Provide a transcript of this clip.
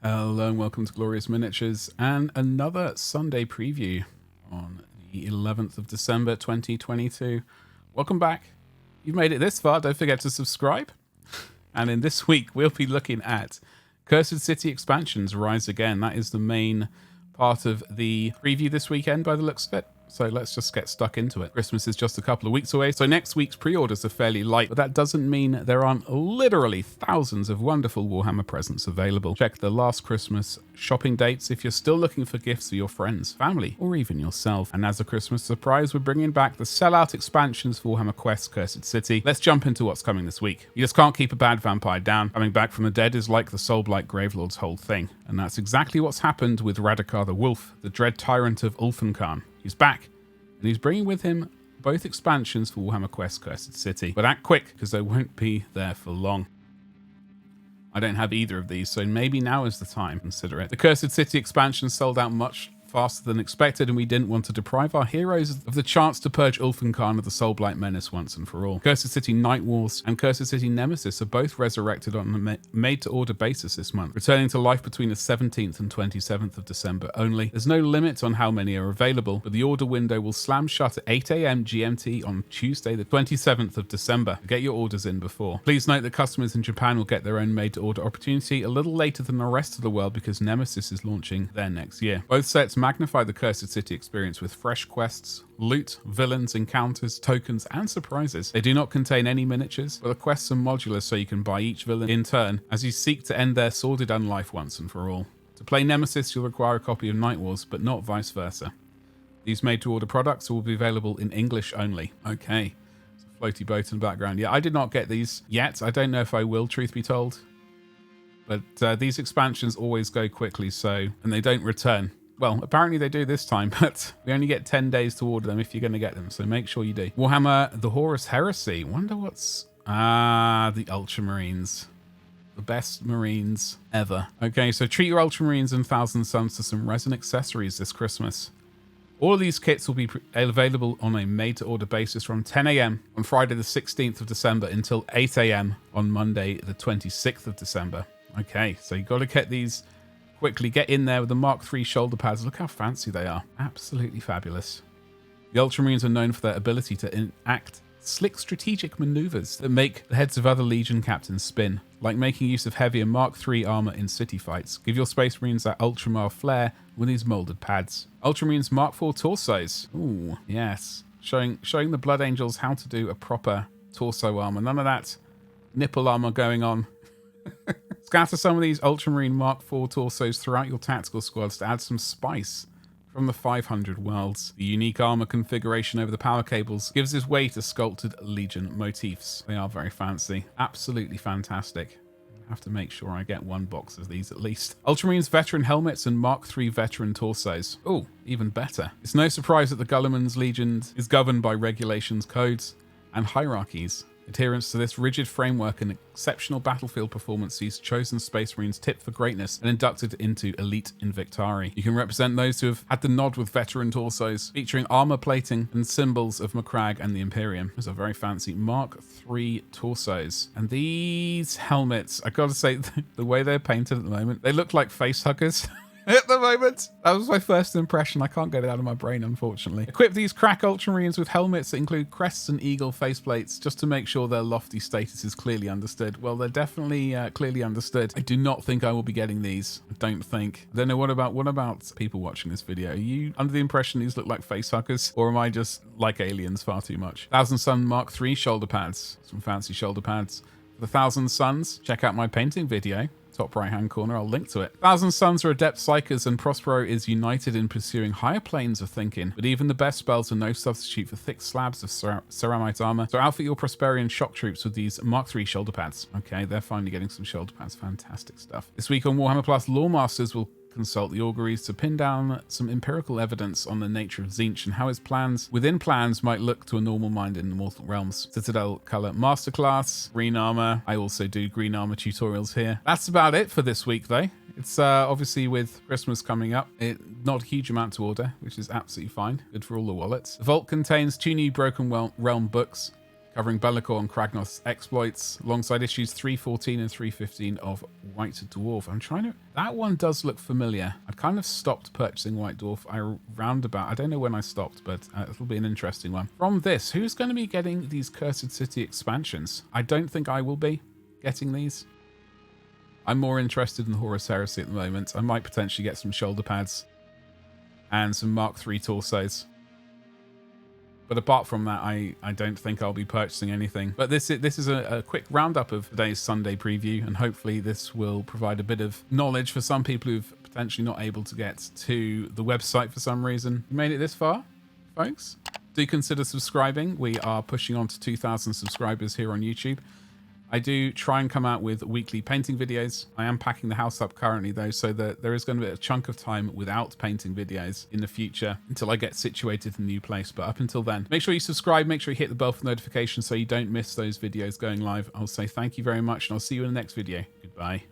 Hello and welcome to Glorious Miniatures and another Sunday preview on the 11th of December 2022. Welcome back. You've made it this far, don't forget to subscribe. And in this week we'll be looking at Cursed City expansions Rise Again. That is the main part of the preview this weekend by the looks of it. So let's just get stuck into it. Christmas is just a couple of weeks away, so next week's pre-orders are fairly light, but that doesn't mean there aren't literally thousands of wonderful Warhammer presents available. Check the last Christmas shopping dates if you're still looking for gifts for your friends, family, or even yourself. And as a Christmas surprise, we're bringing back the sellout expansions for Warhammer Quest Cursed City. Let's jump into what's coming this week. You just can't keep a bad vampire down. Coming back from the dead is like the Soulblight Gravelord's whole thing. And that's exactly what's happened with Radakar the Wolf, the dread tyrant of Ulfenkarn. He's back, and he's bringing with him both expansions for Warhammer Quest Cursed City. But act quick, because they won't be there for long. I don't have either of these, so maybe now is the time to consider it. The Cursed City expansion sold out much faster than expected, and we didn't want to deprive our heroes of the chance to purge Ulfenkarn of the Soulblight menace once and for all. Cursed City Nightwars and Cursed City Nemesis are both resurrected on a made-to-order basis this month, returning to life between the 17th and 27th of December only. There's no limit on how many are available, but the order window will slam shut at 8 AM GMT on Tuesday the 27th of December. Get your orders in before. Please note that customers in Japan will get their own made-to-order opportunity a little later than the rest of the world because Nemesis is launching there next year. Both sets magnify the Cursed City experience with fresh quests, loot, villains, encounters, tokens, and surprises. They do not contain any miniatures, but the quests are modular so you can buy each villain in turn as you seek to end their sordid unlife once and for all. To play Nemesis, you'll require a copy of Nightwars, but not vice versa. These made-to-order products will be available in English only. Okay, it's a floaty boat in the background. Yeah, I did not get these yet. I don't know if I will, truth be told. But these expansions always go quickly, and they don't return. Well, apparently they do this time, but we only get 10 days to order them if you're going to get them, so make sure you do. Warhammer, the Horus Heresy. Wonder what's... the Ultramarines. The best Marines ever. Okay, so treat your Ultramarines and Thousand Suns to some resin accessories this Christmas. All of these kits will be available on a made-to-order basis from 10 AM on Friday the 16th of December until 8 AM on Monday the 26th of December. Okay, so you've got to get these... quickly. Get in there with the Mark III shoulder pads. Look how fancy they are. Absolutely fabulous. The Ultramarines are known for their ability to enact slick strategic maneuvers that make the heads of other Legion captains spin, like making use of heavier Mark III armor in city fights. Give your Space Marines that Ultramar flair with these molded pads. Ultramarines Mark IV torsos. Ooh, yes. Showing the Blood Angels how to do a proper torso armor. None of that nipple armor going on. Scatter some of these Ultramarine Mark IV torsos throughout your tactical squads to add some spice from the 500 worlds. The unique armor configuration over the power cables gives its way to sculpted Legion motifs. They are very fancy. Absolutely fantastic. I have to make sure I get one box of these at least. Ultramarines veteran helmets and Mark III veteran torsos. Oh, even better. It's no surprise that the Guilliman's Legion is governed by regulations, codes, and hierarchies. Adherence to this rigid framework and exceptional battlefield performance sees chosen Space Marines tipped for greatness and inducted into Elite Invictari. You can represent those who have had the nod with veteran torsos, featuring armor plating and symbols of Macragge and the Imperium. Those are very fancy Mark III torsos. And these helmets, I gotta say, the way they're painted at the moment, they look like face huggers. At the moment. That was my first impression. I can't get it out of my brain, unfortunately. Equip these crack Ultramarines with helmets that include crests and eagle faceplates just to make sure their lofty status is clearly understood. Well, they're definitely clearly understood. I do not think I will be getting these. I don't think. I don't know, what about people watching this video? Are you under the impression these look like face huggers? Or am I just like aliens far too much? Thousand Sun Mark III shoulder pads. Some fancy shoulder pads. For the Thousand Suns, check out my painting video. Top right hand corner, I'll link to it. Thousand Suns are adept psychers and Prospero is united in pursuing higher planes of thinking, but even the best spells are no substitute for thick slabs of ceramite armor, so outfit your Prosperian shock troops with these Mark III shoulder pads. Okay, they're finally getting some shoulder pads. Fantastic stuff. This week on Warhammer Plus, Lawmasters will consult the auguries to pin down some empirical evidence on the nature of Tzeentch and how his plans within plans might look to a normal mind in the mortal realms. Citadel color masterclass, green armor. I also do green armor tutorials here. That's about it for this week though. It's obviously with Christmas coming up, not a huge amount to order, which is absolutely fine. Good for all the wallets. The vault contains 2 new Broken Realm books, covering Be'lakor and Kragnoth's exploits, alongside issues 314 and 315 of White Dwarf. I'm trying to... That one does look familiar. I've kind of stopped purchasing White Dwarf. I don't know when I stopped, but it'll be an interesting one. From this, who's going to be getting these Cursed City expansions? I don't think I will be getting these. I'm more interested in Horus Heresy at the moment. I might potentially get some shoulder pads and some Mark III torsos. But apart from that, I don't think I'll be purchasing anything. But this is a quick roundup of today's Sunday preview, and hopefully this will provide a bit of knowledge for some people who've potentially not able to get to the website for some reason. You made it this far, folks? Do consider subscribing. We are pushing on to 2,000 subscribers here on YouTube. I do try and come out with weekly painting videos. I am packing the house up currently though, so that there is going to be a chunk of time without painting videos in the future until I get situated in a new place. But up until then, make sure you subscribe, make sure you hit the bell for notifications so you don't miss those videos going live. I'll say thank you very much, and I'll see you in the next video. Goodbye.